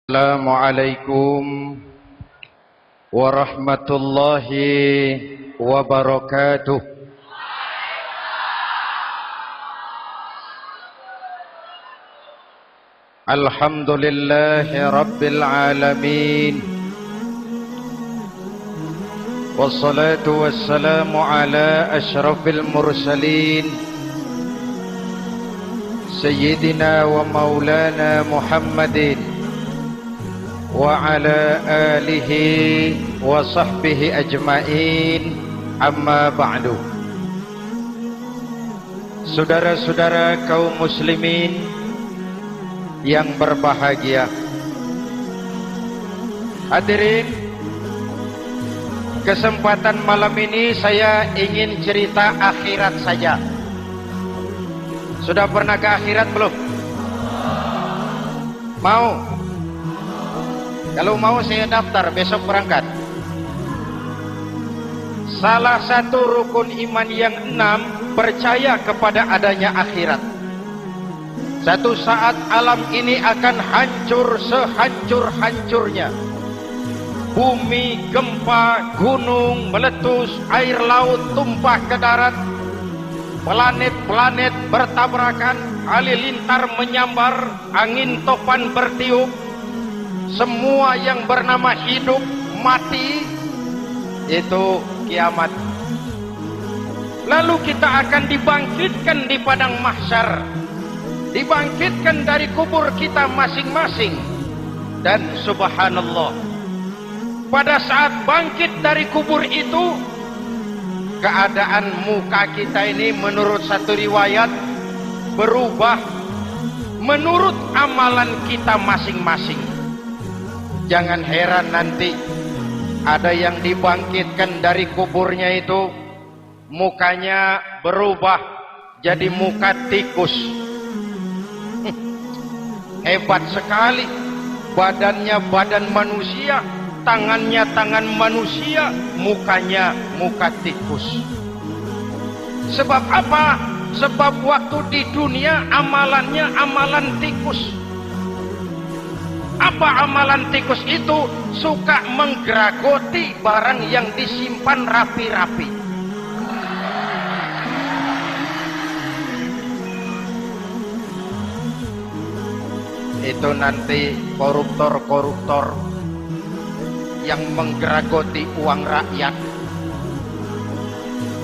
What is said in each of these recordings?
Assalamualaikum warahmatullahi wabarakatuh. Alhamdulillahi rabbil alamin. Wassalatu wassalamu ala asyrafil mursalin Sayyidina wa maulana Muhammadin wa ala alihi wa sahbihi ajma'in, amma ba'du. Saudara-saudara kaum muslimin yang berbahagia, hadirin, kesempatan malam ini saya ingin cerita akhirat saja. Sudah pernah ke akhirat belum? Mau? Kalau mau saya daftar, besok berangkat. Salah satu rukun iman yang 6, percaya kepada adanya akhirat. Satu saat alam ini akan hancur sehancur-hancurnya. Bumi, gempa, gunung meletus, air laut tumpah ke darat, planet-planet bertabrakan, halilintar menyambar, angin topan bertiup. Semua yang bernama hidup mati, itu kiamat. Lalu kita akan dibangkitkan di padang mahsyar, dibangkitkan dari kubur kita masing-masing. Dan subhanallah, pada saat bangkit dari kubur itu, keadaan muka kita ini menurut satu riwayat berubah menurut amalan kita masing-masing. Jangan heran nanti ada yang dibangkitkan dari kuburnya itu mukanya berubah jadi muka tikus. Hebat sekali, badannya badan manusia, tangannya tangan manusia, mukanya muka tikus. Sebab apa? Sebab waktu di dunia amalannya amalan tikus. Apa amalan tikus itu? Suka menggeragoti barang yang disimpan rapi-rapi. Itu nanti koruptor-koruptor yang menggeragoti uang rakyat,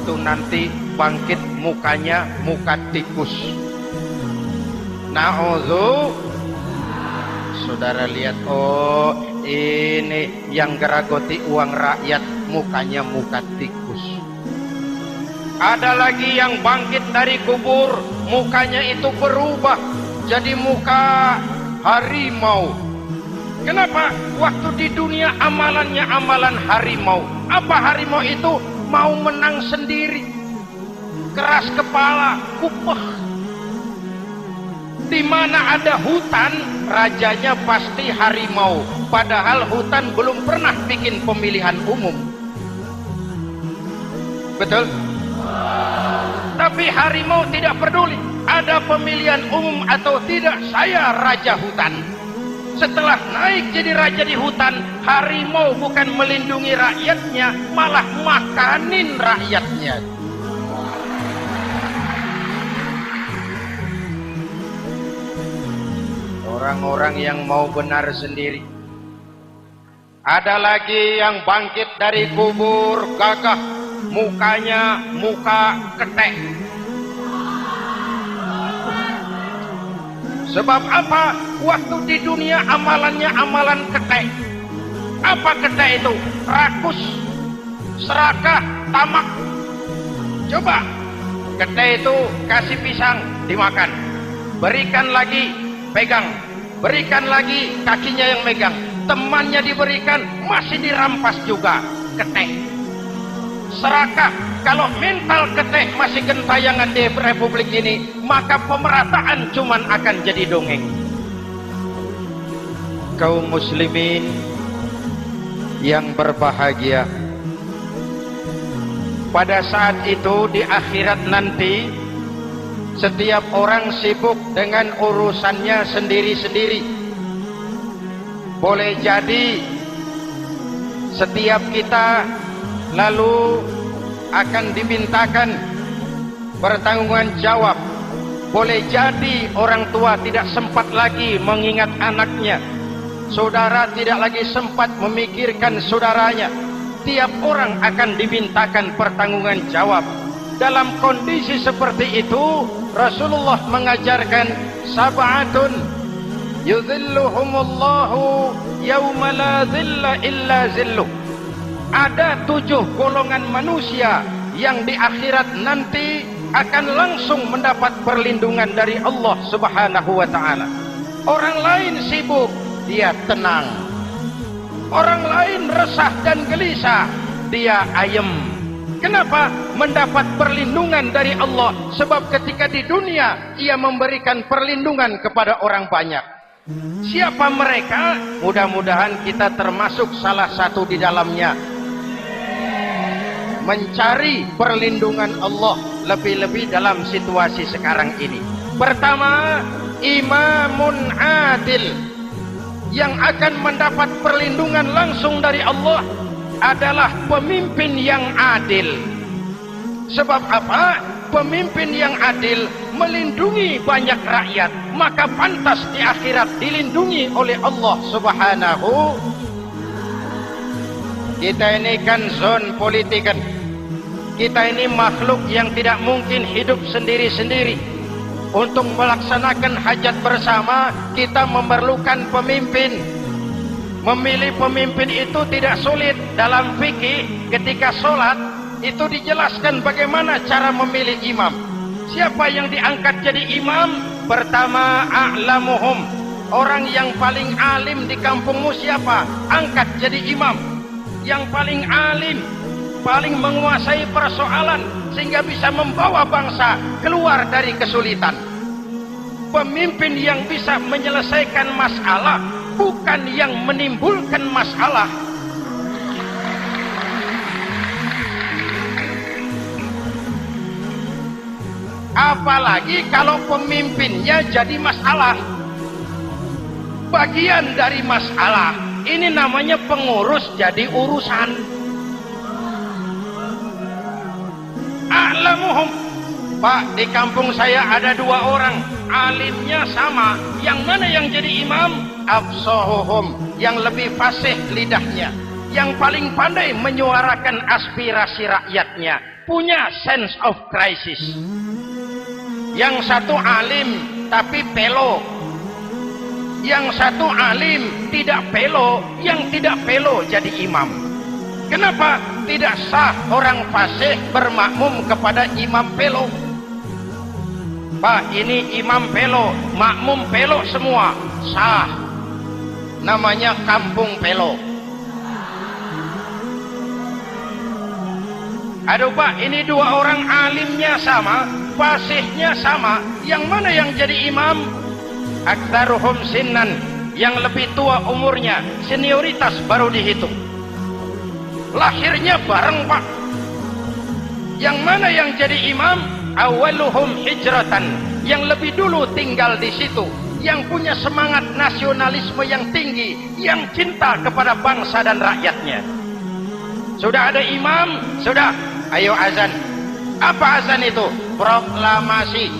itu nanti bangkit mukanya muka tikus. Na'udzu. Saudara lihat, oh ini yang geragoti uang rakyat mukanya muka tikus. Ada lagi yang bangkit dari kubur, mukanya itu berubah jadi muka harimau. Kenapa? Waktu di dunia amalannya amalan harimau. Apa harimau itu? Mau menang sendiri, keras kepala, kupeh. Di mana ada hutan, rajanya pasti harimau. Padahal hutan belum pernah bikin pemilihan umum. Betul? Tapi harimau tidak peduli ada pemilihan umum atau tidak, saya raja hutan. Setelah naik jadi raja di hutan, harimau bukan melindungi rakyatnya, malah makanin rakyatnya. Orang-orang yang mau benar sendiri. Ada lagi yang bangkit dari kubur, gagah, mukanya muka ketek. Sebab apa? Waktu di dunia amalannya amalan ketek. Apa ketek itu? Rakus, serakah, tamak. Coba, ketek itu kasih pisang, dimakan. Berikan lagi, pegang. Berikan lagi, kakinya yang megang. Temannya diberikan, masih dirampas juga. Ketek. Serakah, kalau mental ketek masih gentayangan di republik ini, maka pemerataan cuman akan jadi dongeng. Kaum muslimin yang berbahagia, pada saat itu di akhirat nanti Setiap orang sibuk dengan urusannya sendiri-sendiri. boleh jadi setiap kita lalu akan dimintakan pertanggungan jawab. Boleh jadi orang tua tidak sempat lagi mengingat anaknya, saudara tidak lagi sempat memikirkan saudaranya. Tiap orang akan dimintakan pertanggungan jawab. Dalam kondisi seperti itu, Rasulullah mengajarkan sab'atun yudhilluhumullahu yawma la dhilla illa zilluh. Ada 7 golongan manusia yang di akhirat nanti akan langsung mendapat perlindungan dari Allah Subhanahu wa taala. Orang lain sibuk, dia tenang. Orang lain resah dan gelisah, dia ayem. Kenapa? Mendapat perlindungan dari Allah. Sebab ketika di dunia ia memberikan perlindungan kepada orang banyak. Siapa mereka? Mudah-mudahan kita termasuk salah satu di dalamnya. Mencari perlindungan Allah lebih-lebih dalam situasi sekarang ini. Pertama, imamun adil. Yang akan mendapat perlindungan langsung dari Allah adalah pemimpin yang adil. Sebab apa? Pemimpin yang adil melindungi banyak rakyat, maka pantas di akhirat dilindungi oleh Allah Subhanahu. Kita ini kan zon politik kan. Kita ini makhluk yang tidak mungkin hidup sendiri-sendiri. Untuk melaksanakan hajat bersama, kita memerlukan pemimpin. Memilih pemimpin itu tidak sulit. Dalam fikih, ketika sholat, itu dijelaskan bagaimana cara memilih imam. Siapa yang diangkat jadi imam? Pertama, a'lamuhum. Orang yang paling alim di kampungmu siapa? Angkat jadi imam. Yang paling alim, paling menguasai persoalan, sehingga bisa membawa bangsa keluar dari kesulitan. Pemimpin yang bisa menyelesaikan masalah, bukan yang menimbulkan masalah. Apalagi kalau pemimpinnya jadi masalah, bagian dari masalah. Ini namanya pengurus jadi urusan. A'lamuhum. Pak, di kampung saya ada 2 orang, alimnya sama. Yang mana yang jadi imam? Afsahuhum, yang lebih fasih lidahnya, yang paling pandai menyuarakan aspirasi rakyatnya, punya sense of crisis. Yang satu alim tapi pelo, yang satu alim tidak pelo, yang tidak pelo jadi imam. Kenapa? Tidak sah orang fasih bermakmum kepada imam pelo. Pak, ini imam pelo, makmum pelo semua, sah. Namanya kampung pelo. Aduh Pak, ini 2 orang alimnya sama, fasihnya sama, yang mana yang jadi imam? Aktsaruhum sinnan, yang lebih tua umurnya, senioritas baru dihitung. Lahirnya bareng Pak. Yang mana yang jadi imam? Awaluhum hijratan, yang lebih dulu tinggal di situ, yang punya semangat nasionalisme yang tinggi, yang cinta kepada bangsa dan rakyatnya. Sudah ada imam, sudah, ayo azan. Apa azan itu? Proklamasi.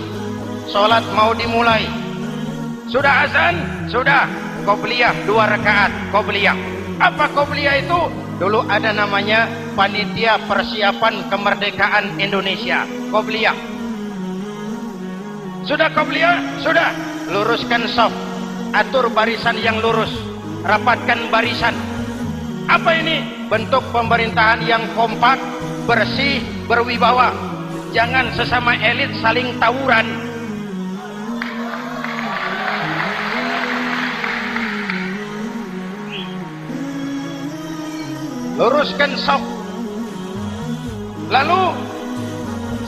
Sholat mau dimulai. Sudah azan? Sudah. Qobliyah 2 rakaat, qobliyah. Apa qobliyah itu? Dulu ada namanya Panitia Persiapan Kemerdekaan Indonesia, qobliyah. Sudah qobliyah? Sudah. Luruskan shaf, atur barisan yang lurus, rapatkan barisan. Apa ini? Bentuk pemerintahan yang kompak, bersih, berwibawa. Jangan sesama elit saling tawuran. Luruskan shaf. Lalu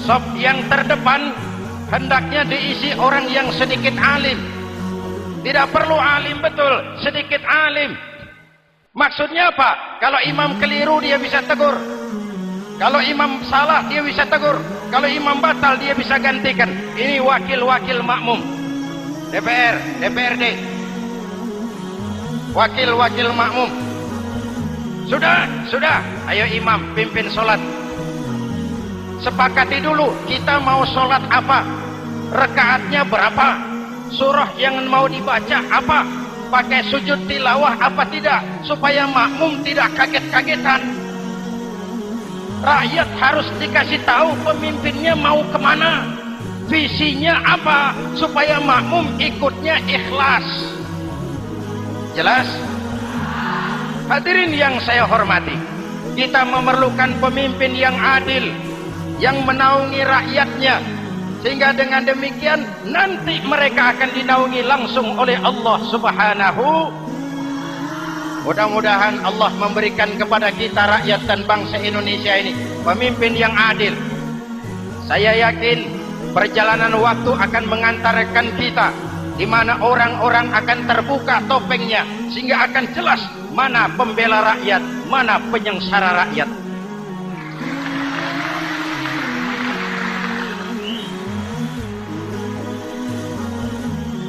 shaf yang terdepan hendaknya diisi orang yang sedikit alim. Tidak perlu alim betul, sedikit alim. Maksudnya apa? Kalau imam keliru dia bisa tegur. Kalau imam salah dia bisa tegur. Kalau imam batal dia bisa gantikan. Ini wakil-wakil makmum. DPR, DPRD. wakil-wakil makmum. Sudah, ayo imam pimpin sholat. Sepakati dulu kita mau sholat apa, rakaatnya berapa, surah yang mau dibaca apa, pakai sujud tilawah apa tidak, supaya makmum tidak kaget-kagetan. Rakyat harus dikasih tahu pemimpinnya mau kemana, visinya apa, supaya makmum ikutnya ikhlas. Jelas? Hadirin yang saya hormati, kita memerlukan pemimpin yang adil, yang menaungi rakyatnya, sehingga dengan demikian nanti mereka akan dinaungi langsung oleh Allah Subhanahu. Mudah-mudahan Allah memberikan kepada kita rakyat dan bangsa Indonesia ini pemimpin yang adil. Saya yakin perjalanan waktu akan mengantarkan kita di mana orang-orang akan terbuka topengnya, sehingga akan jelas mana pembela rakyat, mana penyengsara rakyat.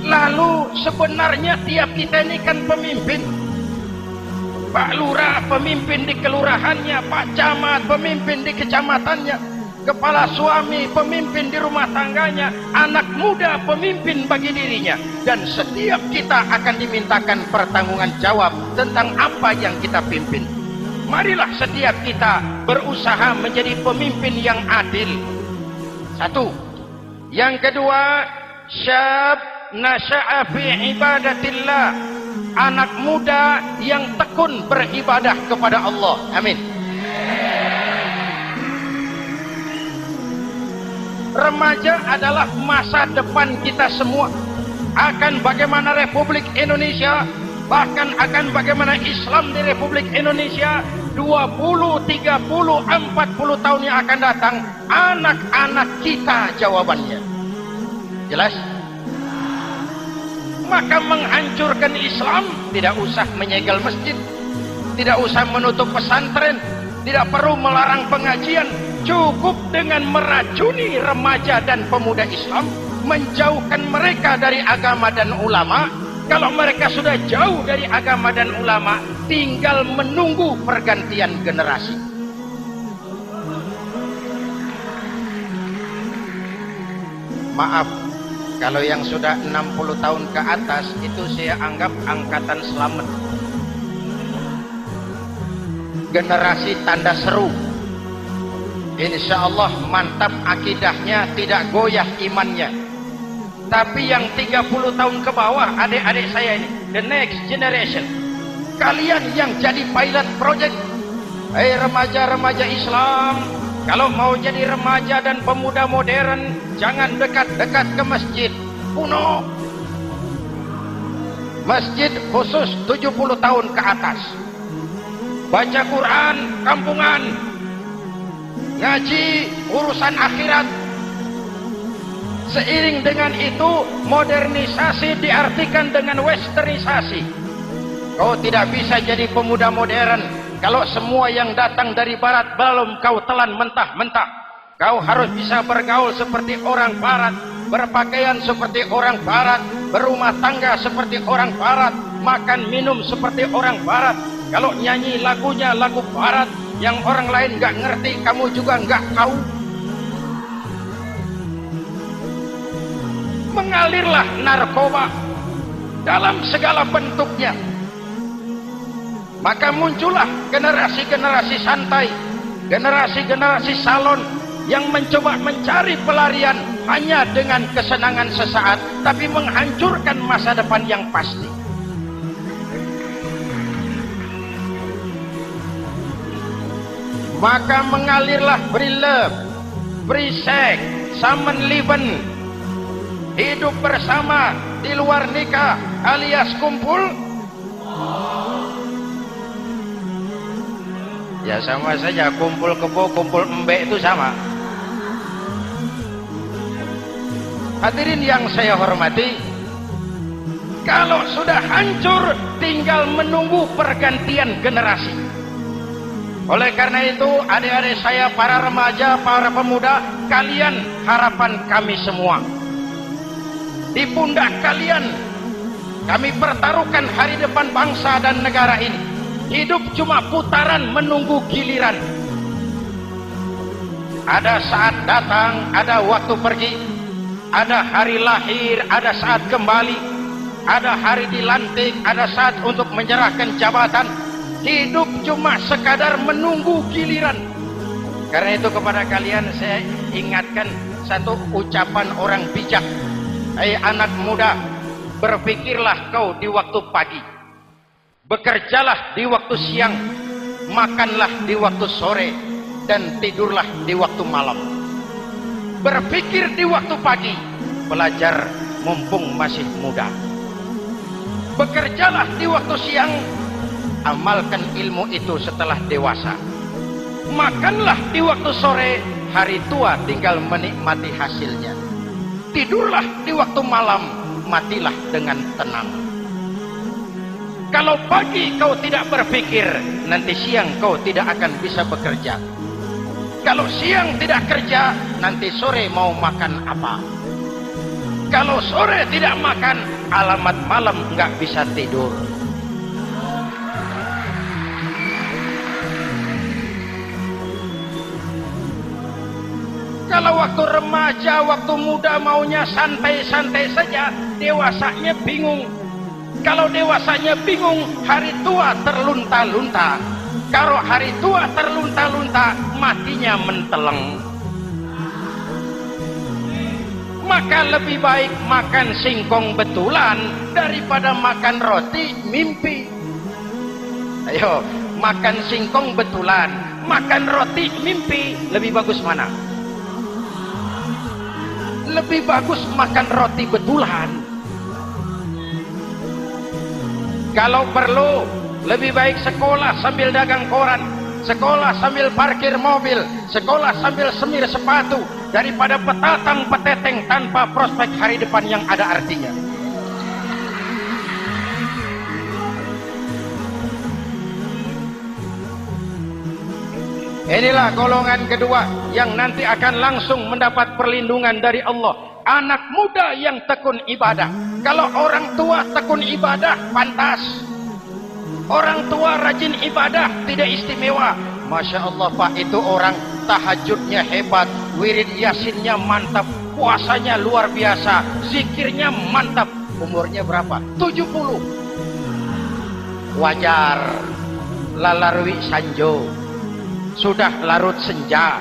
Lalu sebenarnya tiap kita ini kan pemimpin. Pak Lurah pemimpin di kelurahannya, Pak Camat pemimpin di kecamatannya, kepala suami pemimpin di rumah tangganya, anak muda pemimpin bagi dirinya, dan setiap kita akan dimintakan pertanggungan jawab tentang apa yang kita pimpin. Marilah setiap kita berusaha menjadi pemimpin yang adil. Satu. Yang kedua, syab nasya'a fi ibadatillah, anak muda yang tekun beribadah kepada Allah. Amin. Remaja adalah masa depan kita semua. Akan bagaimana Republik Indonesia, bahkan akan bagaimana Islam di Republik Indonesia 20, 30, 40 tahun yang akan datang, anak-anak kita jawabannya. Jelas? Maka menghancurkan Islam tidak usah menyegel masjid, tidak usah menutup pesantren, tidak perlu melarang pengajian, cukup dengan meracuni remaja dan pemuda Islam, menjauhkan mereka dari agama dan ulama. Kalau mereka sudah jauh dari agama dan ulama, tinggal menunggu pergantian generasi. Maaf, kalau yang sudah 60 tahun ke atas itu saya anggap angkatan selamat. Generasi tanda seru. Insya Allah mantap akidahnya, tidak goyah imannya. Tapi yang 30 tahun ke bawah, adik-adik saya ini, the next generation, kalian yang jadi pilot project. Hei remaja-remaja Islam, kalau mau jadi remaja dan pemuda modern, jangan dekat-dekat ke masjid kuno. Masjid khusus 70 tahun ke atas. Baca Quran kampungan, ngaji urusan akhirat. Seiring dengan itu, modernisasi diartikan dengan westernisasi. Kau tidak bisa jadi pemuda modern kalau semua yang datang dari barat belum kau telan mentah-mentah. Kau harus bisa bergaul seperti orang barat, berpakaian seperti orang barat, berumah tangga seperti orang barat, makan minum seperti orang barat. Kalau nyanyi lagunya lagu barat yang orang lain nggak ngerti, kamu juga nggak tahu. Mengalirlah narkoba dalam segala bentuknya. Maka muncullah generasi-generasi santai, generasi-generasi salon yang mencoba mencari pelarian hanya dengan kesenangan sesaat, tapi menghancurkan masa depan yang pasti. Maka mengalirlah free love, free sex, Samenleben, hidup bersama di luar nikah alias kumpul. Ya sama saja, kumpul kebo, kumpul embe itu sama. Hadirin yang saya hormati, kalau sudah hancur tinggal menunggu pergantian generasi. Oleh karena itu, adik-adik saya, para remaja, para pemuda, kalian harapan kami semua. Di pundak kalian Kami pertaruhkan hari depan bangsa dan negara ini. Hidup cuma putaran menunggu giliran. Ada saat datang, ada waktu pergi. Ada hari lahir, ada saat kembali. Ada hari dilantik, ada saat untuk menyerahkan jabatan. Hidup cuma sekadar menunggu giliran. Karena itu kepada kalian saya ingatkan satu ucapan orang bijak. Hai anak muda, berpikirlah kau di waktu pagi. Bekerjalah di waktu siang. Makanlah di waktu sore. Dan tidurlah di waktu malam. Berpikir di waktu pagi. Belajar mumpung masih muda. Bekerjalah di waktu siang. Amalkan ilmu itu setelah dewasa. Makanlah di waktu sore. Hari tua tinggal menikmati hasilnya. Tidurlah di waktu malam. Matilah dengan tenang. Kalau pagi kau tidak berpikir, nanti siang kau tidak akan bisa bekerja. Kalau siang tidak kerja, nanti sore mau makan apa? Kalau sore tidak makan, alamat malam nggak bisa tidur. Kalau waktu remaja, waktu muda maunya santai-santai saja, dewasanya bingung. Kalau dewasanya bingung, hari tua terlunta-lunta. Kalau hari tua terlunta-lunta, matinya menteleng. Maka lebih baik makan singkong betulan daripada makan roti mimpi. Ayo, makan singkong betulan, makan roti mimpi, lebih bagus mana? Lebih bagus makan roti betulan. Kalau perlu, lebih baik sekolah sambil dagang koran, sekolah sambil parkir mobil, sekolah sambil semir sepatu, daripada petatang peteteng tanpa prospek hari depan yang ada artinya. Inilah golongan kedua yang nanti akan langsung mendapat perlindungan dari Allah. Anak muda yang tekun ibadah. Kalau orang tua tekun ibadah, pantas. Orang tua rajin ibadah, tidak istimewa. Masya Allah Pak, itu orang tahajudnya hebat, wirid yasinnya mantap, puasanya luar biasa, zikirnya mantap. Umurnya berapa? 70. Wajar. Lalarwi sanjo. Sudah larut senja.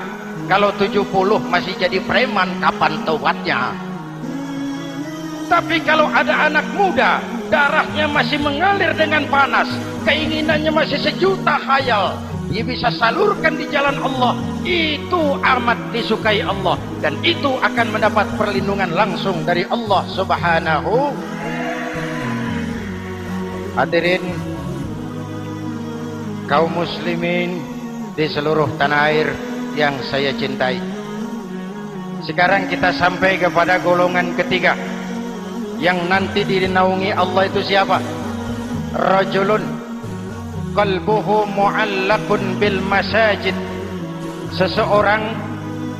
Kalau 70 masih jadi preman, kapan tobatnya? Tapi kalau ada anak muda, darahnya masih mengalir dengan panas, keinginannya masih sejuta khayal, dia bisa salurkan di jalan Allah, itu amat disukai Allah, dan itu akan mendapat perlindungan langsung dari Allah Subhanahu. Hadirin kaum muslimin di seluruh tanah air yang saya cintai. Sekarang kita sampai kepada golongan ketiga yang nanti dinaungi Allah. Itu siapa? Rajulun qalbuhu mu'allaqun bil masajid. Seseorang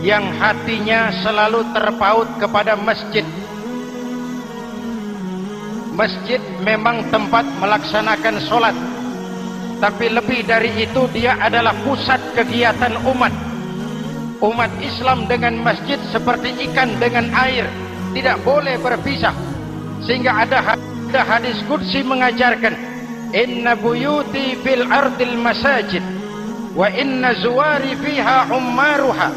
yang hatinya selalu terpaut kepada masjid. Masjid memang tempat melaksanakan sholat, tapi lebih dari itu dia adalah pusat kegiatan umat. Umat Islam dengan masjid seperti ikan dengan air, tidak boleh berpisah. Sehingga ada hadis qudsi mengajarkan, inna buyuti fil ardil masajid wa inna zuwari fiha ummaruha.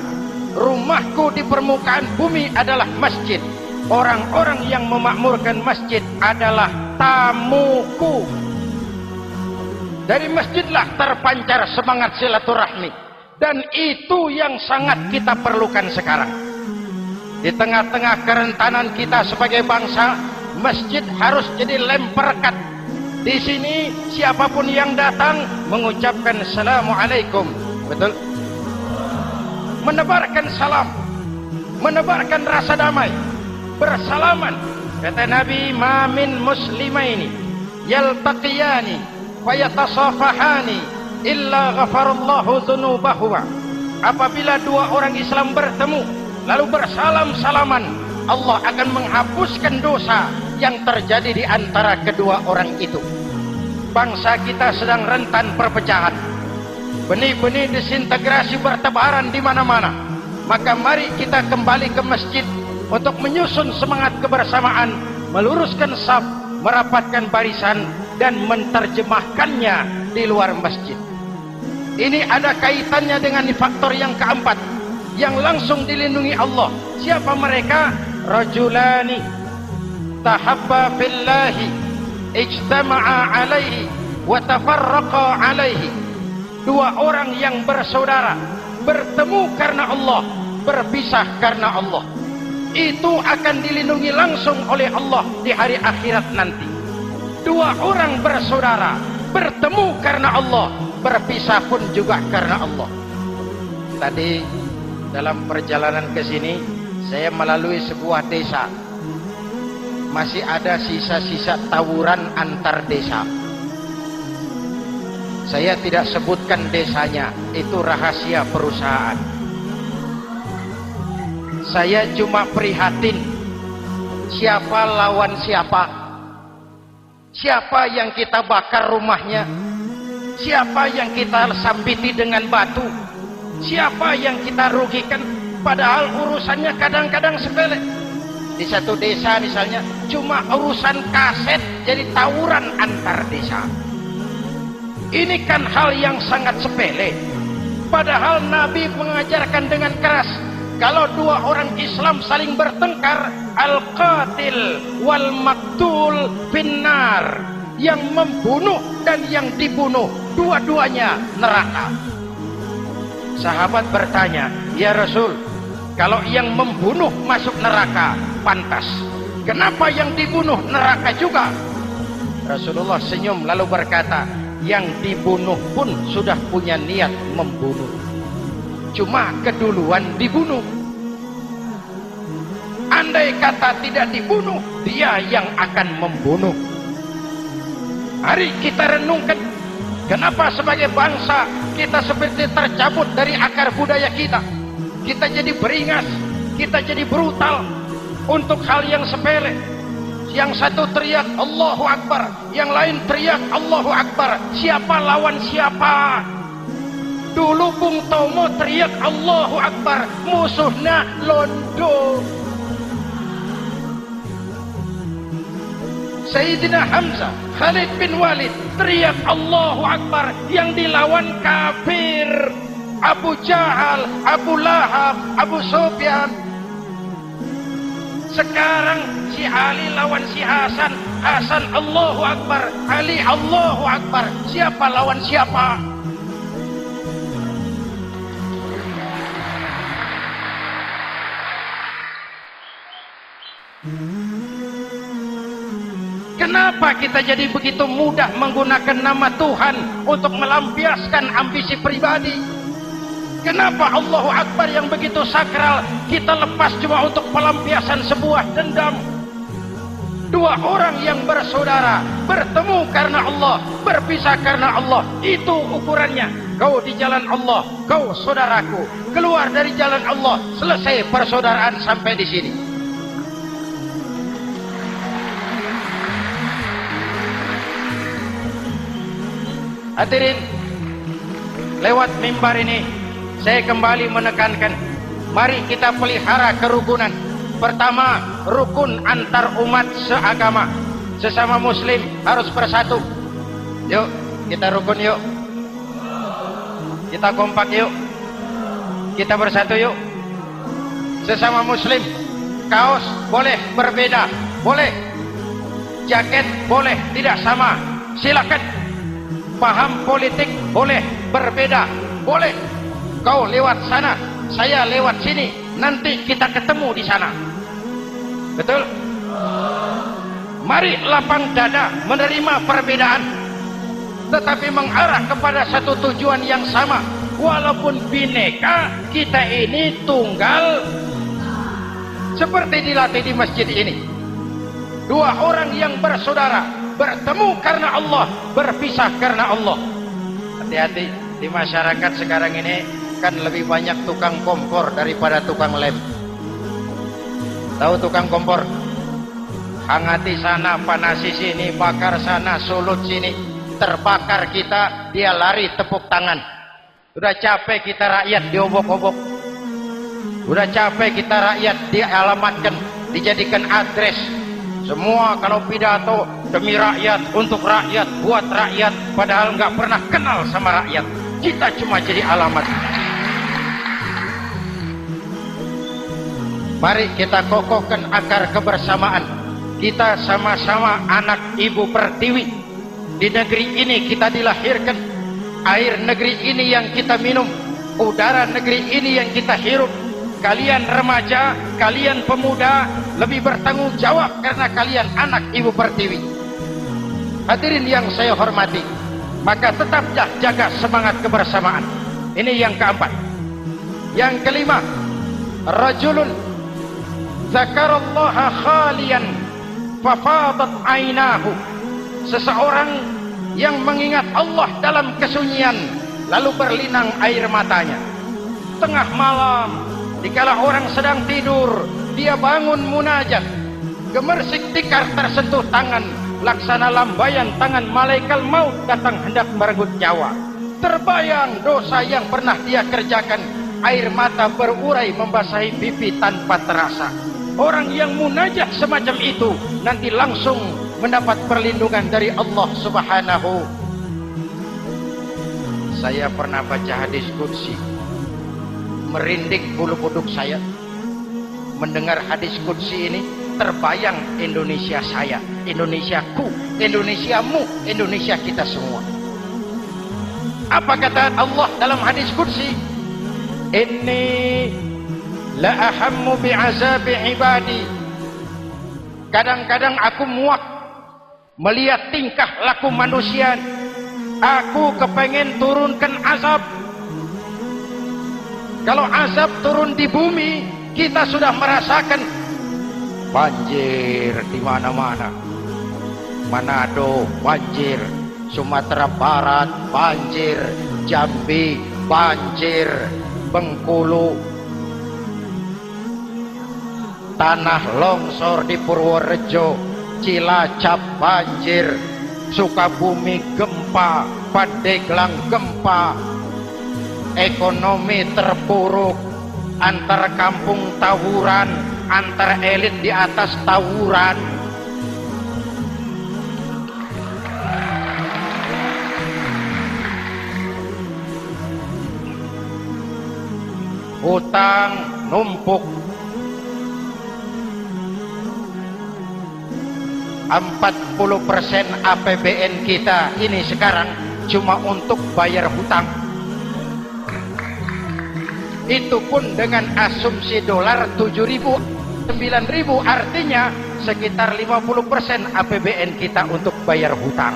Rumahku di permukaan bumi adalah masjid. Orang-orang yang memakmurkan masjid adalah tamuku. Dari masjidlah terpancar semangat silaturahmi. Dan itu yang sangat kita perlukan sekarang. Di tengah-tengah kerentanan kita sebagai bangsa, masjid harus jadi lem perekat. Di sini siapapun yang datang mengucapkan assalamualaikum. Betul? Menebarkan salam, menebarkan rasa damai, bersalaman. Kata Nabi, ma min muslimaini yaltaqiyani fayatasafahani illa ghafarallahu dzunubahuma. Apabila dua orang Islam bertemu lalu bersalam-salaman, Allah akan menghapuskan dosa yang terjadi di antara kedua orang itu. Bangsa kita sedang rentan perpecahan. Benih-benih disintegrasi bertebaran di mana-mana. Maka mari kita kembali ke masjid untuk menyusun semangat kebersamaan, meluruskan saf, merapatkan barisan, dan menerjemahkannya di luar masjid. Ini ada kaitannya dengan faktor yang keempat, yang langsung dilindungi Allah. Siapa mereka? Rajulani tahabba fillahi ijtama'a alaihi wa tafarraqa alaihi. Dua orang yang bersaudara, bertemu karena Allah, berpisah karena Allah. Itu akan dilindungi langsung oleh Allah di hari akhirat nanti. Dua orang bersaudara, bertemu karena Allah, berpisah pun juga karena Allah. Tadi dalam perjalanan ke sini saya melalui sebuah desa. Masih ada sisa-sisa tawuran antar desa. Saya tidak sebutkan desanya, itu rahasia perusahaan. Saya cuma prihatin, siapa lawan siapa, siapa yang kita bakar rumahnya, siapa yang kita sambiti dengan batu, siapa yang kita rugikan. Padahal urusannya kadang-kadang sepele. Di satu desa misalnya cuma urusan kaset jadi tawuran antar desa. Ini kan hal yang sangat sepele. Padahal Nabi mengajarkan dengan keras, kalau dua orang Islam saling bertengkar, al-qatil wal maktul finnar, yang membunuh dan yang dibunuh dua-duanya neraka. Sahabat bertanya, ya Rasul, kalau yang membunuh masuk neraka pantas, kenapa yang dibunuh neraka juga? Rasulullah senyum lalu berkata, yang dibunuh pun sudah punya niat membunuh, cuma keduluan dibunuh. Andai kata tidak dibunuh, dia yang akan membunuh. Mari kita renungkan, kenapa sebagai bangsa kita seperti tercabut dari akar budaya kita. Kita jadi beringas, kita jadi brutal untuk hal yang sepele. Yang satu teriak Allahu Akbar, yang lain teriak Allahu Akbar. Siapa lawan siapa? Dulu Bung Tomo teriak Allahu Akbar, musuhnya londo. Sayyidina Hamzah, Khalid bin Walid teriak Allahu Akbar, yang dilawan kafir. Abu Jahal, Abu Lahab, Abu Sufyan. Sekarang si Ali lawan si Hasan, Hasan Allahu Akbar, Ali Allahu Akbar. Siapa lawan siapa? Kenapa kita jadi begitu mudah menggunakan nama Tuhan untuk melampiaskan ambisi pribadi? Kenapa Allahu Akbar yang begitu sakral kita lepas cuma untuk pelampiasan sebuah dendam? Dua orang yang bersaudara, bertemu karena Allah, berpisah karena Allah. Itu ukurannya. Kau di jalan Allah, kau saudaraku. Keluar dari jalan Allah, selesai persaudaraan sampai di sini. Hadirin, lewat mimbar ini saya kembali menekankan, mari kita pelihara kerukunan. Pertama, rukun antar umat seagama. Sesama muslim harus bersatu. Yuk, kita rukun yuk. Kita kompak yuk. Kita bersatu yuk. Sesama muslim, kaos boleh berbeda, boleh. Jaket boleh tidak sama, silakan. Paham politik boleh berbeda, boleh. Kau lewat sana, saya lewat sini, nanti kita ketemu di sana. Betul? Mari lapang dada menerima perbedaan, tetapi mengarah kepada satu tujuan yang sama. Walaupun bineka, kita ini tunggal. Seperti dilatih di masjid ini. Dua orang yang bersaudara, bertemu karena Allah, berpisah karena Allah. Hati-hati, di masyarakat sekarang ini kan lebih banyak tukang kompor daripada tukang lem. Tahu tukang kompor? hangati sana, panasi sini, bakar sana, sulut sini, terbakar kita, dia lari tepuk tangan. Udah capek kita rakyat diobok-obok, udah capek kita rakyat dialamatkan, dijadikan address. Semua kalau pidato demi rakyat, untuk rakyat, buat rakyat, padahal nggak pernah kenal sama rakyat. Kita cuma jadi alamat. Mari kita kokohkan akar kebersamaan. Kita sama-sama anak Ibu Pertiwi. Di negeri ini kita dilahirkan. Air negeri ini yang kita minum. Udara negeri ini yang kita hirup. Kalian remaja, kalian pemuda lebih bertanggung jawab karena kalian anak Ibu Pertiwi. Hadirin yang saya hormati, maka tetaplah jaga semangat kebersamaan. Ini yang keempat. Yang kelima, rajulun zakarallaha khalian fafadat ainahu. Seseorang yang mengingat Allah dalam kesunyian lalu berlinang air matanya. Tengah malam, dikala orang sedang tidur, dia bangun munajat. Gemersik tikar tersentuh tangan, laksana lambaian tangan malaikat maut datang hendak merenggut nyawa. Terbayang dosa yang pernah dia kerjakan, air mata berurai membasahi pipi tanpa terasa. Orang yang munajat semacam itu nanti langsung mendapat perlindungan dari Allah Subhanahu. Saya pernah baca hadis qudsi, merinding bulu kuduk saya. Mendengar hadis qudsi ini, terbayang Indonesia saya, Indonesiaku, Indonesiamu, Indonesia kita semua. Apa kata Allah dalam hadis qudsi? Inni la ahammu bi'azabi ibadi. Kadang-kadang aku muak melihat tingkah laku manusia. Aku kepengen turunkan azab. Kalau azab turun di bumi, kita sudah merasakan banjir di mana-mana. Manado banjir, Sumatera Barat banjir, Jambi banjir, Bengkulu, tanah longsor di Purworejo, Cilacap banjir, Sukabumi gempa, Pandeglang gempa, ekonomi terpuruk, antar kampung tawuran, antar elit di atas tawuran. Hutang numpuk. 40% APBN kita ini sekarang cuma untuk bayar hutang. Itu pun dengan asumsi dolar 7.000, 9.000, artinya sekitar 50% APBN kita untuk bayar hutang.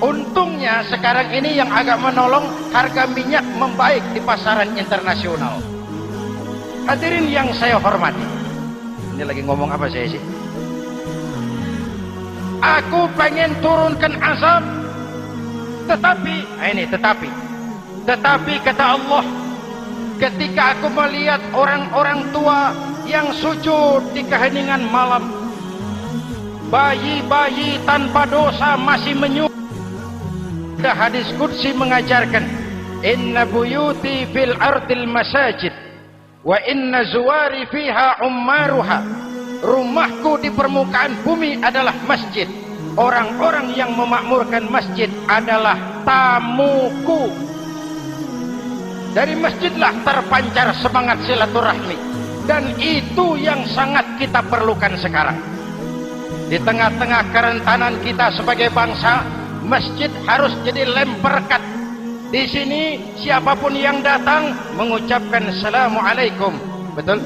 Untungnya sekarang ini yang agak menolong, harga minyak membaik di pasaran internasional. Hadirin yang saya hormati, ini lagi ngomong apa saya sih? Aku pengen turunkan azab, tetapi kata Allah, ketika aku melihat orang-orang tua yang sujud di keheningan malam, bayi-bayi tanpa dosa masih menyujud. Hadis qudsi mengajarkan, inna buyuti fil ardil masajid wa inna zuwari fiha ummaruha. Rumahku di permukaan bumi adalah masjid. Orang-orang yang memakmurkan masjid adalah tamuku. Dari masjidlah terpancar semangat silaturahmi, dan itu yang sangat kita perlukan sekarang. Di tengah-tengah kerentanan kita sebagai bangsa, masjid harus jadi lem perekat. Di sini siapapun yang datang mengucapkan assalamualaikum, betul?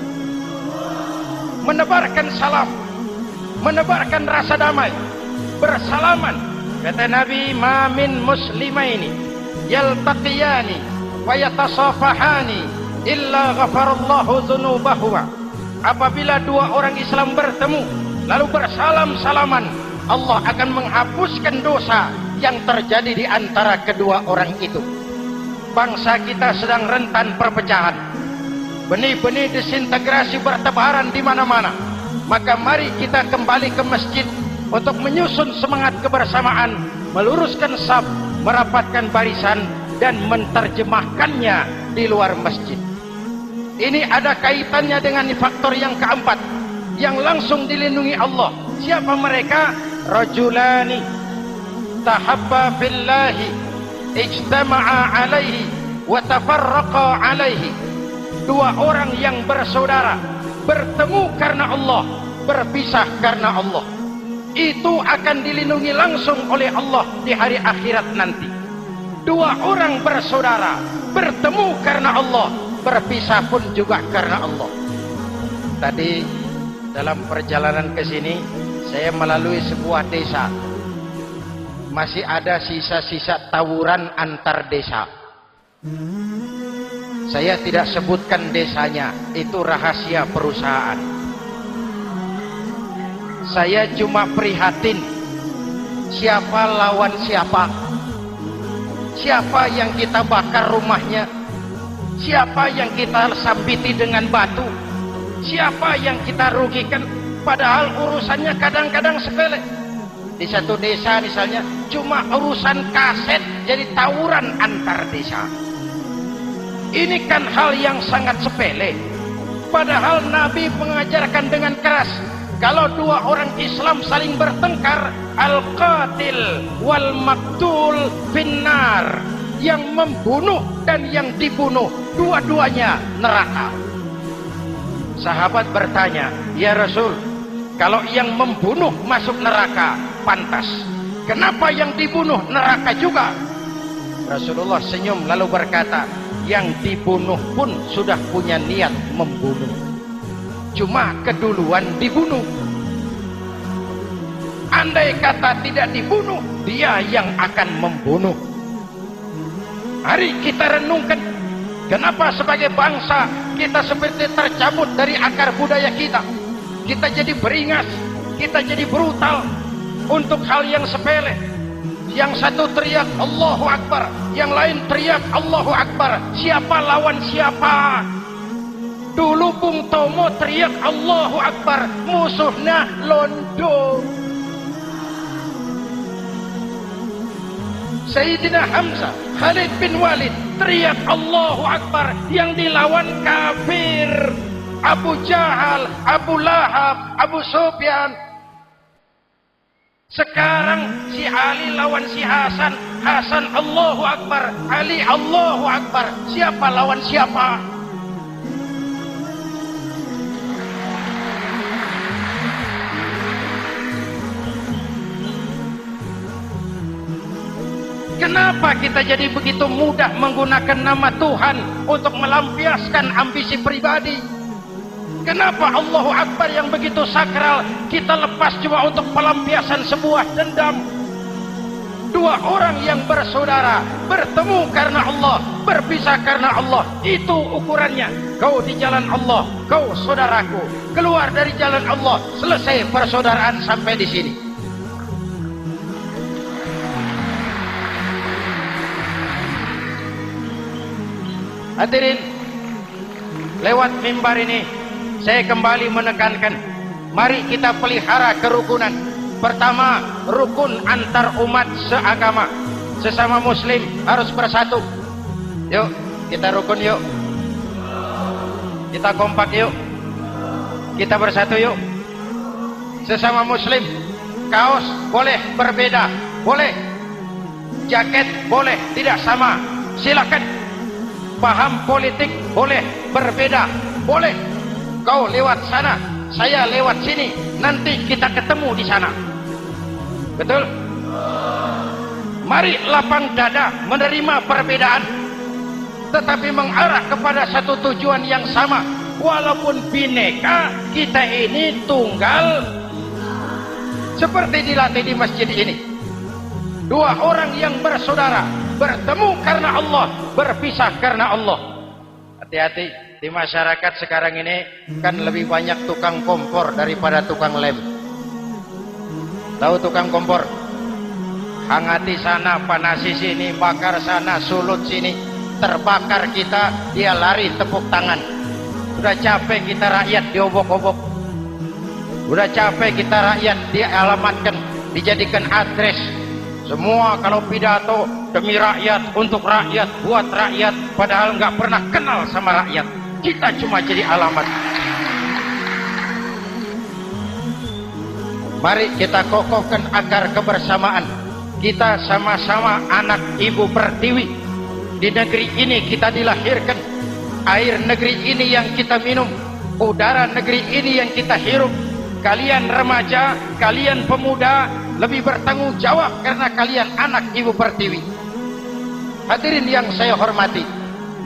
Menebarkan salam, menebarkan rasa damai, bersalaman. Kata Nabi, ma min muslimaini yaltaqiyani wa yatasafahani illa ghafarallahu dzunubahuma. Apabila dua orang Islam bertemu lalu bersalam-salaman, Allah akan menghapuskan dosa yang terjadi di antara kedua orang itu. Bangsa kita sedang rentan perpecahan. Benih-benih disintegrasi bertebaran di mana-mana. Maka mari kita kembali ke masjid untuk menyusun semangat kebersamaan, meluruskan saf, merapatkan barisan, dan menerjemahkannya di luar masjid. Ini ada kaitannya dengan faktor yang keempat yang langsung dilindungi Allah. Siapa mereka? Rajulani tahabba billahi ijtama'a alaihi wa tafarraqa alaihi. Dua orang yang bersaudara, bertemu karena Allah, berpisah karena Allah. Itu akan dilindungi langsung oleh Allah di hari akhirat nanti. Dua orang bersaudara, bertemu karena Allah, berpisah pun juga karena Allah. Tadi dalam perjalanan ke sini saya melalui sebuah desa. Masih ada sisa-sisa tawuran antar desa. Saya tidak sebutkan desanya, itu rahasia perusahaan. Saya cuma prihatin siapa lawan siapa. Siapa yang kita bakar rumahnya, siapa yang kita sambiti dengan batu, siapa yang kita rugikan. Padahal urusannya kadang-kadang sepele. Di satu desa misalnya cuma urusan kaset jadi tawuran antar desa. Ini kan hal yang sangat sepele. Padahal Nabi mengajarkan dengan keras, kalau dua orang Islam saling bertengkar, al-qatil wal maktul finnar, yang membunuh dan yang dibunuh dua-duanya neraka. Sahabat bertanya, ya Rasul, kalau yang membunuh masuk neraka pantas, kenapa yang dibunuh neraka juga? Rasulullah senyum lalu berkata, yang dibunuh pun sudah punya niat membunuh, cuma keduluan dibunuh. Andai kata tidak dibunuh, dia yang akan membunuh. Mari kita renungkan, kenapa sebagai bangsa kita seperti tercabut dari akar budaya kita. Kita jadi beringas, kita jadi brutal untuk hal yang sepele. Yang satu teriak Allahu Akbar, yang lain teriak Allahu Akbar. Siapa lawan siapa? Dulu Bung Tomo teriak Allahu Akbar, musuhnya londo. Sayyidina Hamzah, Khalid bin Walid teriak Allahu Akbar, yang dilawan kafir. Abu Jahal, Abu Lahab, Abu Sufyan. Sekarang si Ali lawan si Hasan, Hasan Allahu Akbar, Ali Allahu Akbar. Siapa lawan siapa? Kenapa kita jadi begitu mudah menggunakan nama Tuhan untuk melampiaskan ambisi pribadi? Kenapa Allahu Akbar yang begitu sakral kita lepas cuma untuk pelampiasan sebuah dendam? Dua orang yang bersaudara, bertemu karena Allah, berpisah karena Allah. Itu ukurannya. Kau di jalan Allah, kau saudaraku. Keluar dari jalan Allah, selesai persaudaraan sampai di sini. Hadirin, lewat mimbar ini saya kembali menekankan, mari kita pelihara kerukunan. Pertama, rukun antar umat seagama, sesama muslim harus bersatu. Yuk, kita rukun yuk. Kita kompak yuk. Kita bersatu yuk. Sesama muslim, kaos boleh berbeda, boleh. Jaket boleh tidak sama, silakan. Paham politik boleh berbeda, boleh. Kau lewat sana, saya lewat sini, nanti kita ketemu di sana. Betul? Mari lapang dada menerima perbedaan, tetapi mengarah kepada satu tujuan yang sama. Walaupun bineka, kita ini tunggal. Seperti dilatih di masjid ini. Dua orang yang bersaudara, bertemu karena Allah, berpisah karena Allah. Hati-hati. Di masyarakat sekarang ini kan lebih banyak tukang kompor daripada tukang lem. Tahu tukang kompor? Hangati sana, panasi sini, bakar sana, sulut sini. Terbakar kita, dia lari tepuk tangan. Sudah capek kita rakyat diobok-obok. Udah capek kita rakyat dialamatkan, dijadikan address. Semua kalau pidato demi rakyat, untuk rakyat, buat rakyat, padahal nggak pernah kenal sama rakyat. Kita cuma jadi alamat. Mari kita kokohkan akar kebersamaan. Kita sama-sama anak Ibu Pertiwi. Di negeri ini kita dilahirkan. Air negeri ini yang kita minum, udara negeri ini yang kita hirup. Kalian remaja, kalian pemuda lebih bertanggung jawab karena kalian anak Ibu Pertiwi. Hadirin yang saya hormati,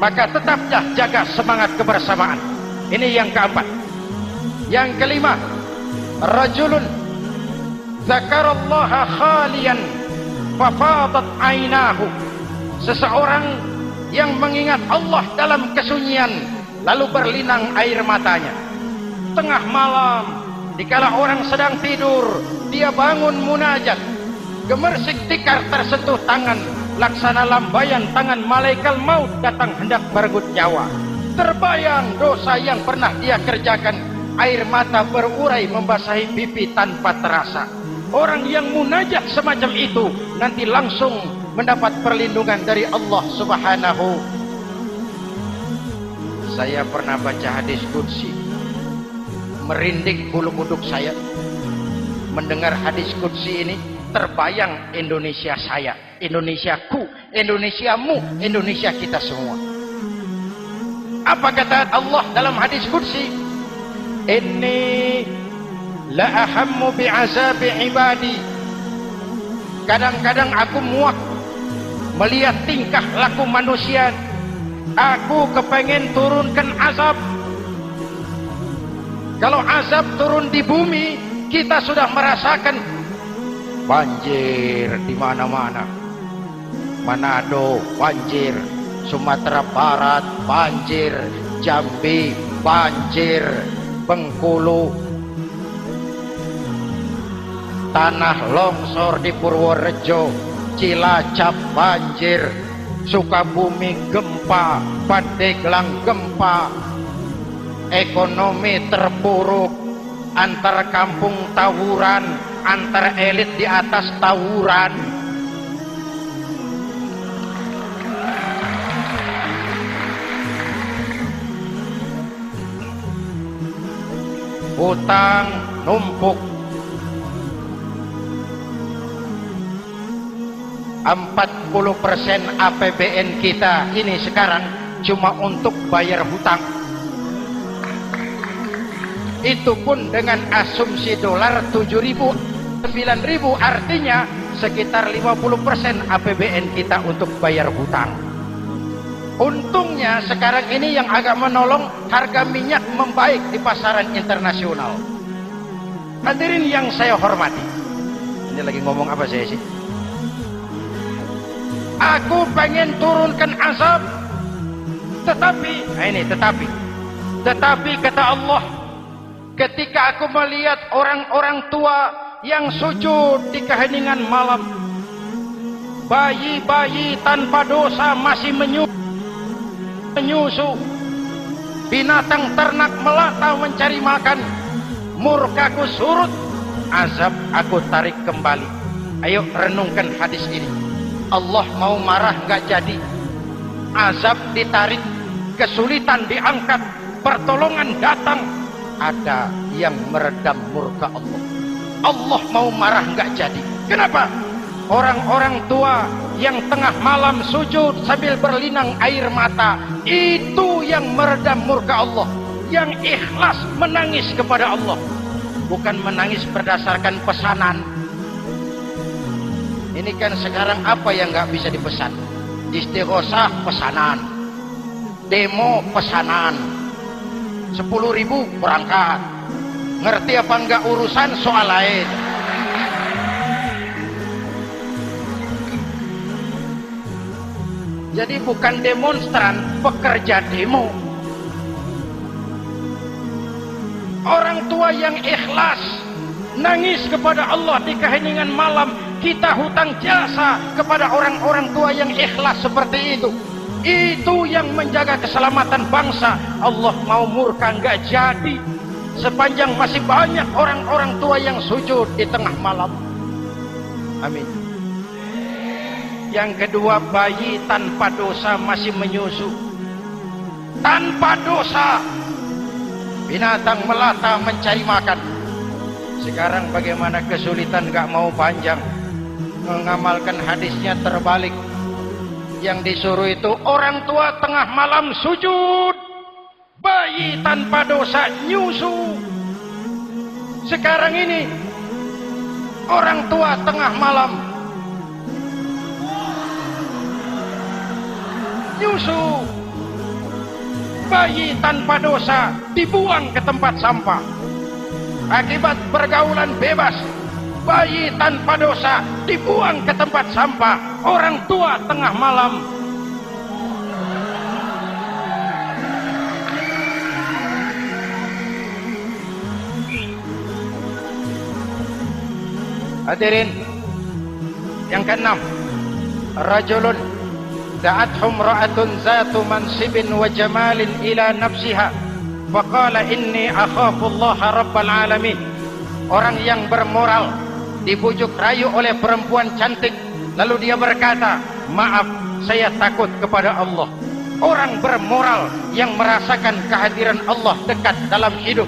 maka tetaplah jaga semangat kebersamaan. Ini yang keempat. Yang kelima, rajulun zakarallaha khalian fafadat ainahu. Seseorang yang mengingat Allah dalam kesunyian lalu berlinang air matanya. Tengah malam, dikala orang sedang tidur, dia bangun munajat. Gemersik tikar tersentuh tangan, laksana lambaian tangan malaikat maut datang hendak merenggut nyawa. Terbayang dosa yang pernah dia kerjakan, air mata berurai membasahi pipi tanpa terasa. Orang yang munajat semacam itu nanti langsung mendapat perlindungan dari Allah Subhanahu. Saya pernah baca hadis qudsi, merinding bulu kuduk saya mendengar hadis qudsi ini. Terbayang Indonesia saya, Indonesiaku, Indonesiamu, Indonesia kita semua. Apa kata Allah dalam hadis qudsi? Inni la ahammu bi'azabi ibadi. Kadang-kadang aku muak melihat tingkah laku manusia. Aku kepengen turunkan azab. Kalau azab turun di bumi, kita sudah merasakan banjir di mana-mana. Manado banjir, Sumatera Barat banjir, Jambi banjir, Bengkulu, tanah longsor di Purworejo, Cilacap banjir, Sukabumi gempa, Pandeglang gempa, ekonomi terpuruk, antar kampung tawuran, antar elit di atas tawuran. Hutang numpuk. 40% APBN kita ini sekarang cuma untuk bayar hutang. Itu pun dengan asumsi dolar 7.000, 9.000, artinya sekitar 50% APBN kita untuk bayar hutang. Untungnya sekarang ini yang agak menolong, harga minyak membaik di pasaran internasional. Hadirin yang saya hormati, ini lagi ngomong apa saya sih? Aku pengen turunkan azab, tetapi kata Allah, ketika aku melihat orang-orang tua yang sujud di keheningan malam, bayi-bayi tanpa dosa masih menyusu, binatang ternak melata mencari makan, murkaku surut, azab aku tarik kembali. Ayo renungkan hadis ini. Allah mau marah nggak jadi, azab ditarik, kesulitan diangkat, pertolongan datang, ada yang meredam murka Allah. Allah mau marah nggak jadi. Kenapa? Orang-orang tua yang tengah malam sujud sambil berlinang air mata, itu yang meredam murka Allah. Yang ikhlas menangis kepada Allah, bukan menangis berdasarkan pesanan. Ini kan sekarang apa yang nggak bisa dipesan? Istighosah pesanan, demo pesanan, 10.000 berangkat. Ngerti apa enggak urusan soal lain. Jadi bukan demonstran, pekerja demo. Orang tua yang ikhlas nangis kepada Allah di keheningan malam. Kita hutang jasa kepada orang-orang tua yang ikhlas seperti itu. Itu yang menjaga keselamatan bangsa. Allah mau murka nggak jadi. sepanjang masih banyak orang-orang tua yang sujud di tengah malam. Amin. Yang kedua, bayi tanpa dosa masih menyusu. Tanpa dosa. Binatang melata mencari makan. Sekarang bagaimana kesulitan, gak mau panjang. Mengamalkan hadisnya terbalik. Yang disuruh itu orang tua tengah malam sujud. Bayi tanpa dosa nyusu. Sekarang ini orang tua tengah malam nyusu. Bayi tanpa dosa dibuang ke tempat sampah. Akibat pergaulan bebas, bayi tanpa dosa dibuang ke tempat sampah. Orang tua tengah malam hadirin. Yang keenam, rajulun da'athum ra'atun zatu mansibin wa jamalin ila nafsiha faqala inni akhafu Allah rabbal alamin. Orang yang bermoral dibujuk rayu oleh perempuan cantik, lalu dia berkata, maaf, saya takut kepada Allah. Orang bermoral yang merasakan kehadiran Allah dekat dalam hidup.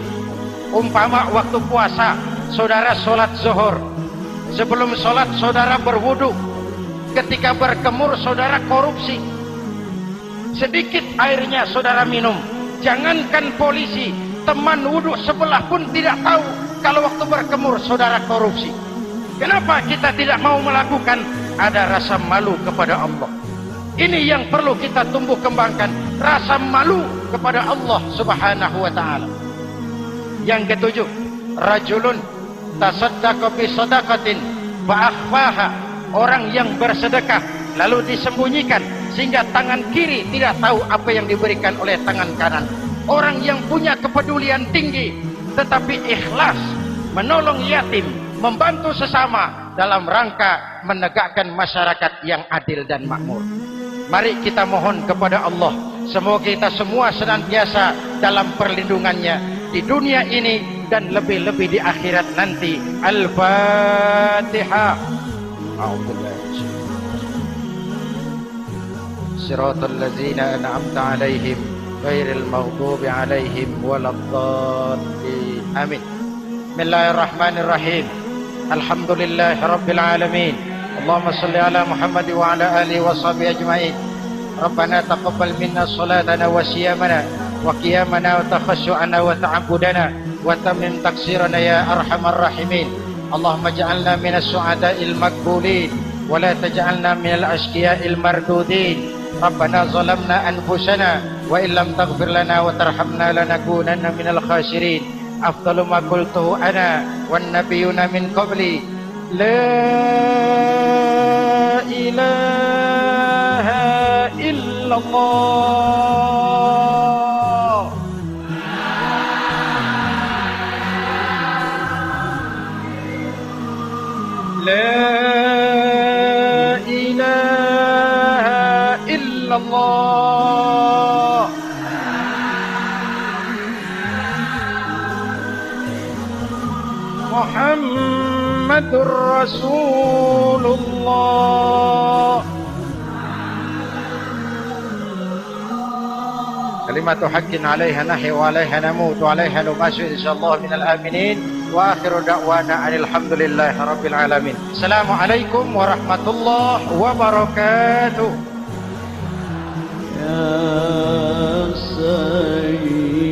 Umpama waktu puasa, saudara sholat zuhur, sebelum sholat saudara berwudu, ketika berkemur saudara korupsi, sedikit airnya saudara minum. Jangankan polisi, teman wudu sebelah pun tidak tahu kalau waktu berkemur saudara korupsi. Kenapa kita tidak mau melakukan? Ada rasa malu kepada Allah. Ini yang perlu kita tumbuh kembangkan, rasa malu kepada Allah subhanahu wa ta'ala. Yang ketujuh, rajulun tasaddaqa bi sadaqatin fa akhfaha. Orang yang bersedekah lalu disembunyikan sehingga tangan kiri tidak tahu apa yang diberikan oleh tangan kanan. Orang yang punya kepedulian tinggi tetapi ikhlas menolong yatim, membantu sesama dalam rangka menegakkan masyarakat yang adil dan makmur. Mari kita mohon kepada Allah, semoga kita semua senantiasa dalam perlindungannya di dunia ini dan lebih-lebih di akhirat nanti. Al-Fatihah. Siratal ladzina an'amta 'alaihim ghairil maghdubi 'alaihim waladdallin. Amin. Bismillahirrahmanirrahim. Alhamdulillahirabbil alamin. Allahumma shalli ala Muhammad wa ala alihi wa sahbihi ajma'in. Rabbana taqabbal minna salatana wa siyamana wa qiyamana wa takhashu'ana wa ta'abbudana wa tammim taksirana ya arhamar rahimin. Allahumma ja'alna minas su'ada'il maqbulin wa la taj'alna minal ashqiya'il mardudin. Rabbana zalamna anfusana wa illam taghfir lana wa tarhamna lanakunanna minal khasirin. Afdalu ma qultuhu ana wan nabiyyuna min qabli la ilaha illallah. La ilaha illallah. Muhammadur Rasulullah. Kalimatu haqqin 'alaiha nahya wa 'alaiha namut wa 'alaiha numashu insyaallah minal aminin. Wa akhiru da'wana alhamdulillahi rabbil alamin. Assalamualaikum warahmatullahi wabarakatuh. Ya Sayyid